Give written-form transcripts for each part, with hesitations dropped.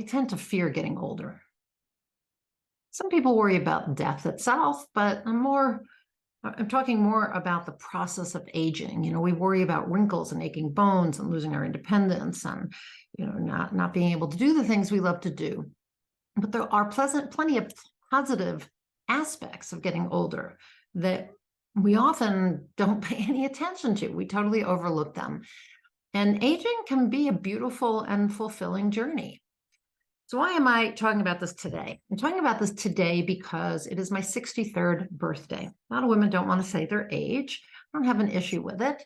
tend to fear getting older. Some people worry about death itself, but I'm talking more about the process of aging. We worry about wrinkles and aching bones and losing our independence and, not being able to do the things we love to do. But there are plenty of positive aspects of getting older that we often don't pay any attention to. We totally overlook them. And aging can be a beautiful and fulfilling journey. So why am I talking about this today? I'm talking about this today because it is my 63rd birthday. A lot of women don't want to say their age. I don't have an issue with it.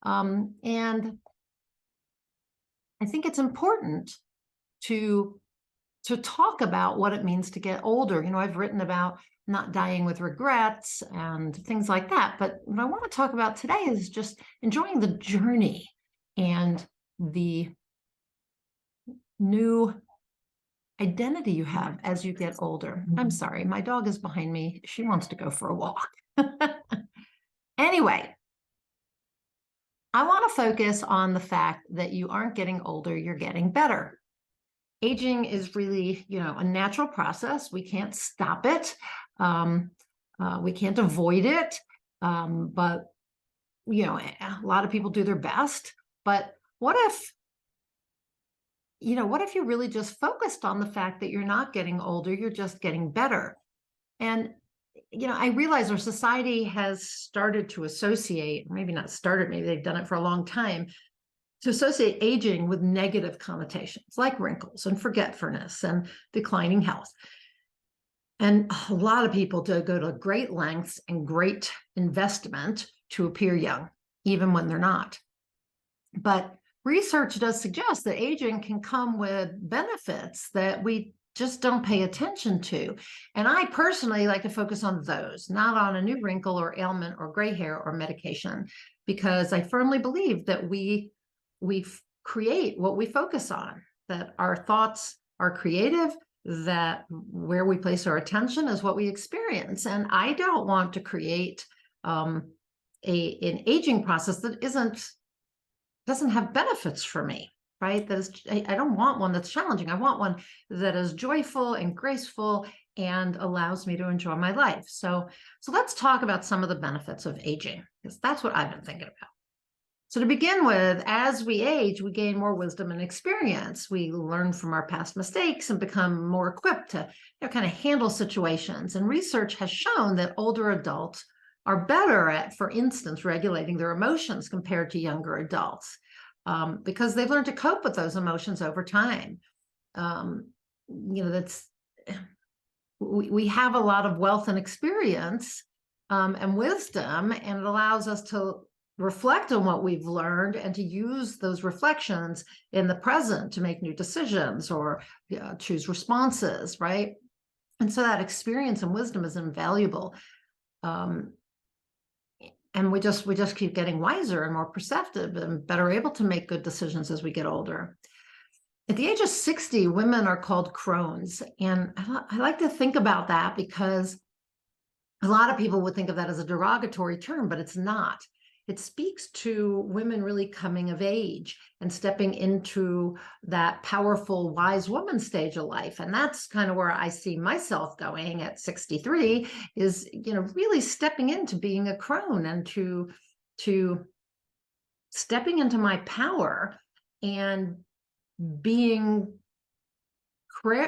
And I think it's important to talk about what it means to get older. I've written about not dying with regrets and things like that. But what I want to talk about today is just enjoying the journey and the new identity you have as you get older. I'm sorry, my dog is behind me. She wants to go for a walk. Anyway, I want to focus on the fact that you aren't getting older, you're getting better. Aging is really, a natural process. We can't stop it. We can't avoid it. But, a lot of people do their best. But what if you really just focused on the fact that you're not getting older, you're just getting better? And, I realize our society has started to associate, maybe not started, maybe they've done it for a long time, to associate aging with negative connotations like wrinkles and forgetfulness and declining health. And a lot of people go to great lengths and great investment to appear young, even when they're not. But research does suggest that aging can come with benefits that we just don't pay attention to. And I personally like to focus on those, not on a new wrinkle or ailment or gray hair or medication, because I firmly believe that we create what we focus on, that our thoughts are creative, that where we place our attention is what we experience. And I don't want to create an aging process that doesn't have benefits for me, right? I don't want one that's challenging. I want one that is joyful and graceful and allows me to enjoy my life. So let's talk about some of the benefits of aging, because that's what I've been thinking about. So to begin with, as we age, we gain more wisdom and experience. We learn from our past mistakes and become more equipped to kind of handle situations. And research has shown that older adults are better at, for instance, regulating their emotions compared to younger adults, because they've learned to cope with those emotions over time. We have a lot of wealth and experience and wisdom, and it allows us to reflect on what we've learned and to use those reflections in the present to make new decisions or choose responses, right? And so that experience and wisdom is invaluable. And we just keep getting wiser and more perceptive and better able to make good decisions as we get older. At the age of 60, women are called crones. And I like to think about that because a lot of people would think of that as a derogatory term, but it's not. It speaks to women really coming of age and stepping into that powerful, wise woman stage of life. And that's kind of where I see myself going at 63 is, really stepping into being a crone and to stepping into my power and being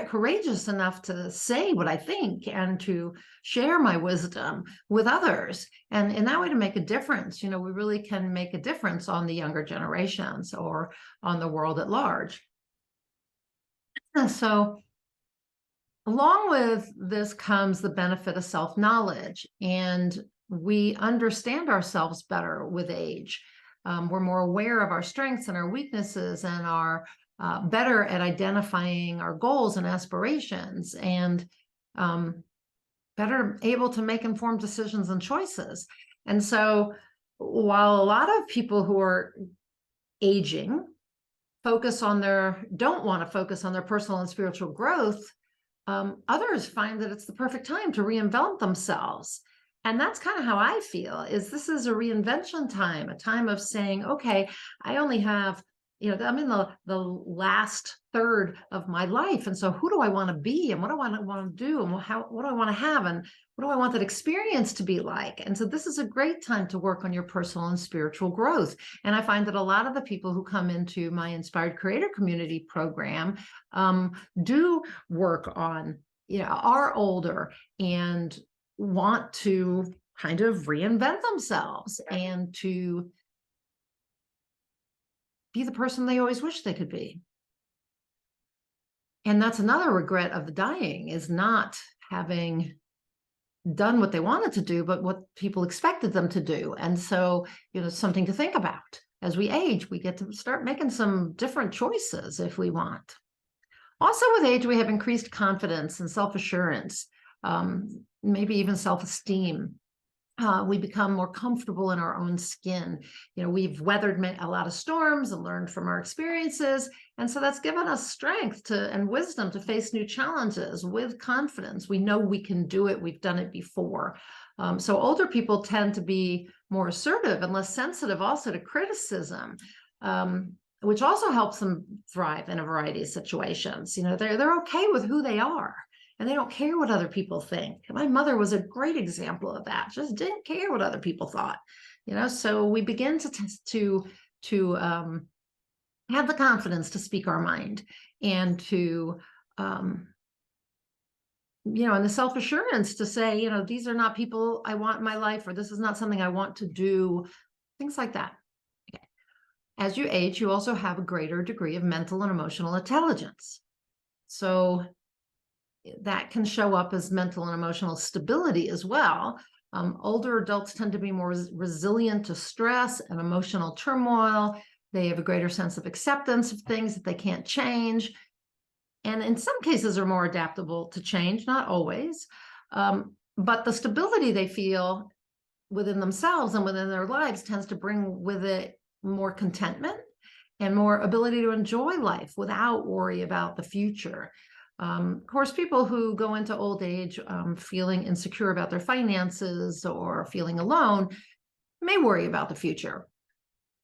courageous enough to say what I think and to share my wisdom with others. And in that way to make a difference. We really can make a difference on the younger generations or on the world at large. And so along with this comes the benefit of self-knowledge, and we understand ourselves better with age. We're more aware of our strengths and our weaknesses and are better at identifying our goals and aspirations, and better able to make informed decisions and choices. And so while a lot of people who are aging don't want to focus on their personal and spiritual growth, others find that it's the perfect time to reinvent themselves. And that's kind of how I feel, is this is a reinvention time, a time of saying, okay, I only have I'm in the last third of my life. And so who do I want to be? And what do I want to do? And what do I want to have? And what do I want that experience to be like? And so this is a great time to work on your personal and spiritual growth. And I find that a lot of the people who come into my Inspired Creator Community program do work on, are older and want to kind of reinvent themselves and to be the person they always wish they could be. And that's another regret of the dying, is not having done what they wanted to do, but what people expected them to do. And so, something to think about. As we age, we get to start making some different choices if we want. Also, with age, we have increased confidence and self-assurance, maybe even self-esteem. We become more comfortable in our own skin. We've weathered a lot of storms and learned from our experiences. And so that's given us strength and wisdom to face new challenges with confidence. We know we can do it. We've done it before. So older people tend to be more assertive and less sensitive also to criticism, which also helps them thrive in a variety of situations. They're okay with who they are. And they don't care what other people think. My mother was a great example of that. Just didn't care what other people thought. So we begin to have the confidence to speak our mind, and to and the self-assurance to say, these are not people I want in my life, or this is not something I want to do, things like that. Okay. As you age, you also have a greater degree of mental and emotional intelligence. So that can show up as mental and emotional stability as well. Older adults tend to be more resilient to stress and emotional turmoil. They have a greater sense of acceptance of things that they can't change. And in some cases are more adaptable to change, not always. But the stability they feel within themselves and within their lives tends to bring with it more contentment and more ability to enjoy life without worry about the future. Of course, people who go into old age feeling insecure about their finances or feeling alone may worry about the future.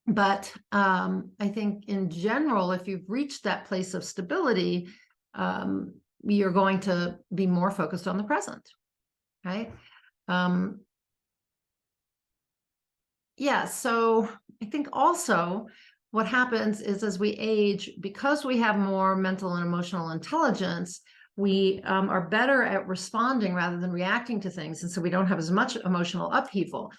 But I think in general, if you've reached that place of stability, you're going to be more focused on the present, right? So I think also what happens is, as we age, because we have more mental and emotional intelligence, we are better at responding rather than reacting to things. And so we don't have as much emotional upheaval.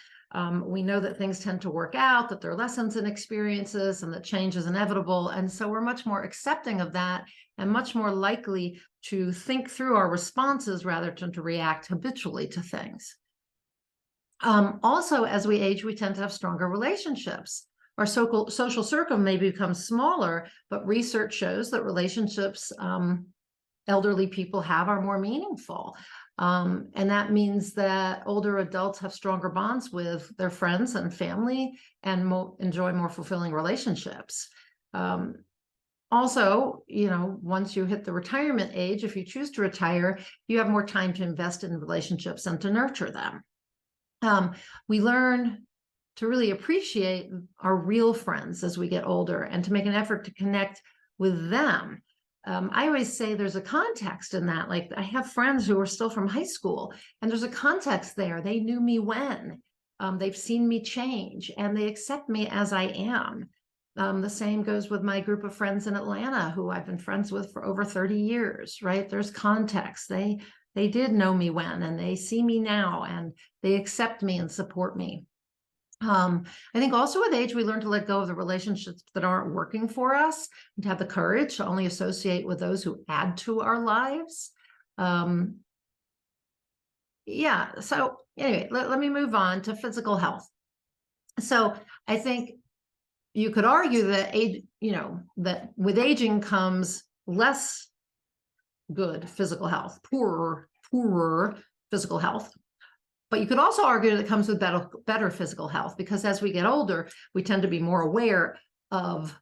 We know that things tend to work out, that there are lessons and experiences, and that change is inevitable. And so we're much more accepting of that and much more likely to think through our responses rather than to react habitually to things. Also, as we age, we tend to have stronger relationships. Our social circle may become smaller, but research shows that relationships elderly people have are more meaningful. And that means that older adults have stronger bonds with their friends and family and enjoy more fulfilling relationships. Also, once you hit the retirement age, if you choose to retire, you have more time to invest in relationships and to nurture them. We learn to really appreciate our real friends as we get older and to make an effort to connect with them. I always say there's a context in that. Like, I have friends who are still from high school, and there's a context there. They knew me when. They've seen me change, and they accept me as I am. The same goes with my group of friends in Atlanta who I've been friends with for over 30 years, right? There's context. They did know me when, and they see me now, and they accept me and support me. I think also with age, we learn to let go of the relationships that aren't working for us, and to have the courage to only associate with those who add to our lives. So anyway, let me move on to physical health. So I think you could argue that that with aging comes less good physical health, poorer physical health. But you could also argue that it comes with better physical health, because as we get older, we tend to be more aware of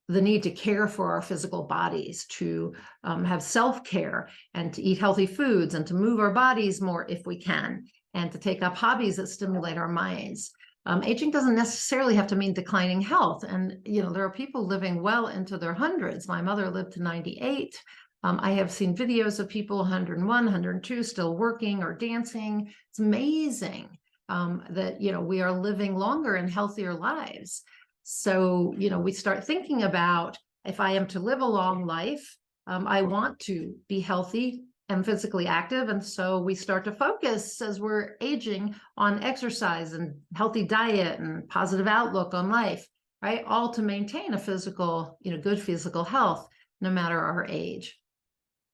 the need to care for our physical bodies, to have self-care, and to eat healthy foods, and to move our bodies more if we can, and to take up hobbies that stimulate our minds. Aging doesn't necessarily have to mean declining health. And, there are people living well into their hundreds. My mother lived to 98. I have seen videos of people 101, 102 still working or dancing. It's amazing that, we are living longer and healthier lives. So, we start thinking about, if I am to live a long life, I want to be healthy and physically active. And so we start to focus as we're aging on exercise and healthy diet and positive outlook on life, right? All to maintain a physical, good physical health, no matter our age.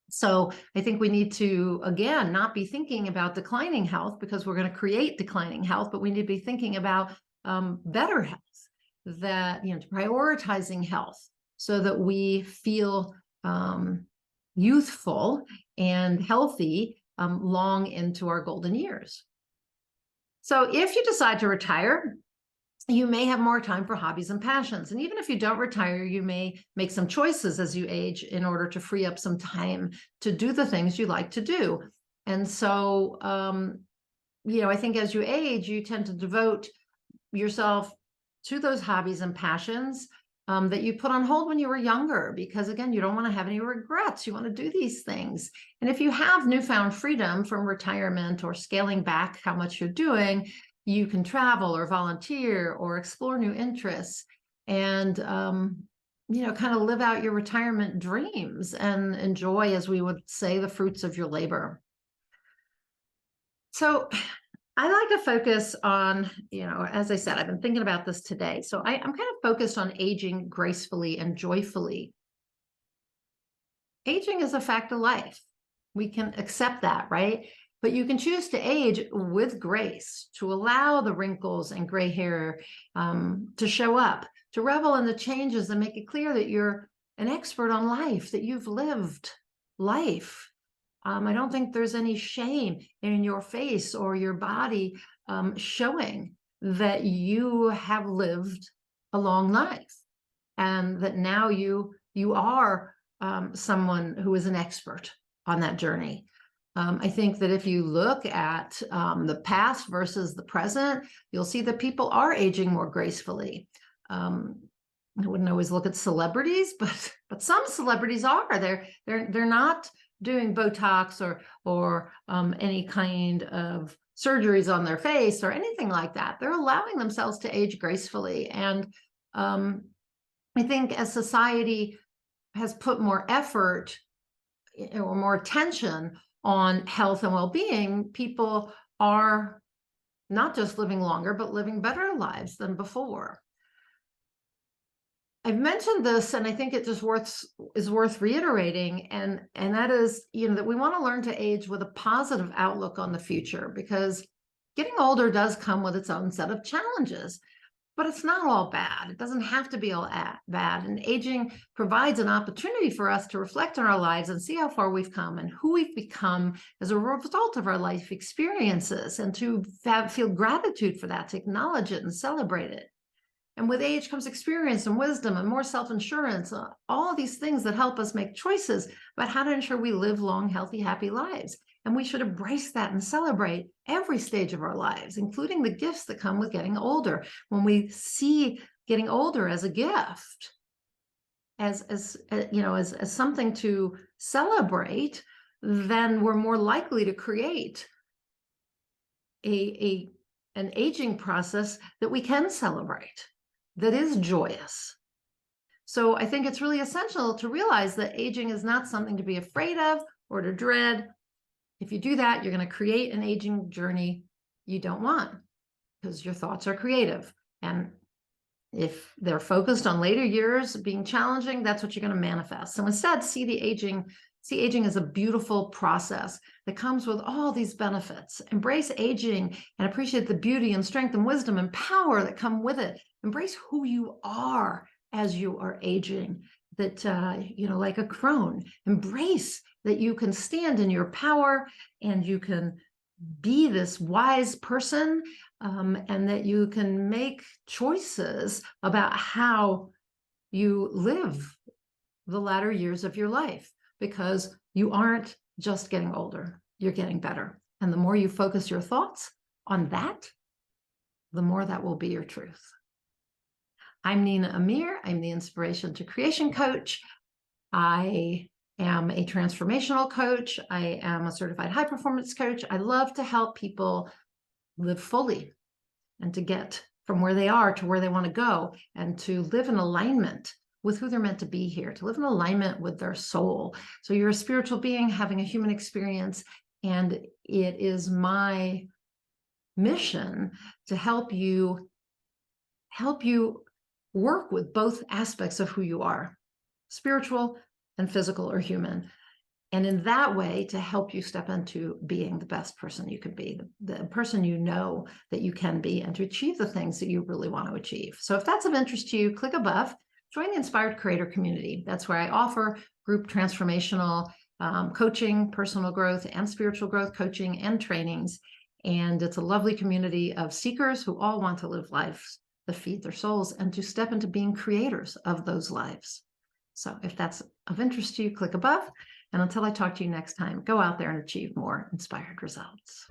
So I think we need to, again, not be thinking about declining health because we're going to create declining health, but we need to be thinking about better health, that, prioritizing health so that we feel youthful and healthy long into our golden years. So if you decide to retire, you may have more time for hobbies and passions. And even if you don't retire, you may make some choices as you age in order to free up some time to do the things you like to do. And so, I think as you age, you tend to devote yourself to those hobbies and passions that you put on hold when you were younger, because again, you don't want to have any regrets. You want to do these things. And if you have newfound freedom from retirement or scaling back how much you're doing, you can travel or volunteer or explore new interests and, kind of live out your retirement dreams and enjoy, as we would say, the fruits of your labor. So I like to focus on, as I said, I've been thinking about this today. So I'm kind of focused on aging gracefully and joyfully. Aging is a fact of life. We can accept that, right? But you can choose to age with grace, to allow the wrinkles and gray hair to show up, to revel in the changes and make it clear that you're an expert on life, that you've lived life. I don't think there's any shame in your face or your body showing that you have lived a long life and that now you are someone who is an expert on that journey. I think that if you look at the past versus the present, you'll see that people are aging more gracefully. I wouldn't always look at celebrities, but some celebrities are. They're not doing Botox or any kind of surgeries on their face or anything like that. They're allowing themselves to age gracefully. And I think as society has put more effort or more attention on health and well-being, people are not just living longer, but living better lives than before. I've mentioned this, and I think it just is worth reiterating, and that is, that we want to learn to age with a positive outlook on the future, because getting older does come with its own set of challenges, but it's not all bad. It doesn't have to be all bad. And aging provides an opportunity for us to reflect on our lives and see how far we've come and who we've become as a result of our life experiences, and to feel gratitude for that, to acknowledge it and celebrate it. And with age comes experience and wisdom and more self-insurance, all of these things that help us make choices about how to ensure we live long, healthy, happy lives. And we should embrace that and celebrate every stage of our lives, including the gifts that come with getting older. When we see getting older as a gift, as something to celebrate, then we're more likely to create an aging process that we can celebrate, that is joyous. So I think it's really essential to realize that aging is not something to be afraid of or to dread. If you do that, you're going to create an aging journey you don't want, because your thoughts are creative. And if they're focused on later years being challenging, that's what you're going to manifest. So instead, see aging as a beautiful process that comes with all these benefits. Embrace aging and appreciate the beauty and strength and wisdom and power that come with it. Embrace who you are as you are aging, that, like a crone, embrace that you can stand in your power and you can be this wise person, and that you can make choices about how you live the latter years of your life, because you aren't just getting older, you're getting better. And the more you focus your thoughts on that, the more that will be your truth. I'm Nina Amir. I'm the Inspiration to Creation coach. I am a transformational coach. I am a certified high performance coach. I love to help people live fully and to get from where they are to where they want to go, and to live in alignment with who they're meant to be here, to live in alignment with their soul. So you're a spiritual being having a human experience, and it is my mission to help you work with both aspects of who you are, spiritual and physical or human. And in that way, to help you step into being the best person you can be, the person you know that you can be, and to achieve the things that you really want to achieve. So if that's of interest to you, click above, join the Inspired Creator community. That's where I offer group transformational coaching, personal growth, and spiritual growth coaching and trainings. And it's a lovely community of seekers who all want to live lives that feed their souls and to step into being creators of those lives. So if that's of interest to you, click above. And until I talk to you next time, go out there and achieve more inspired results.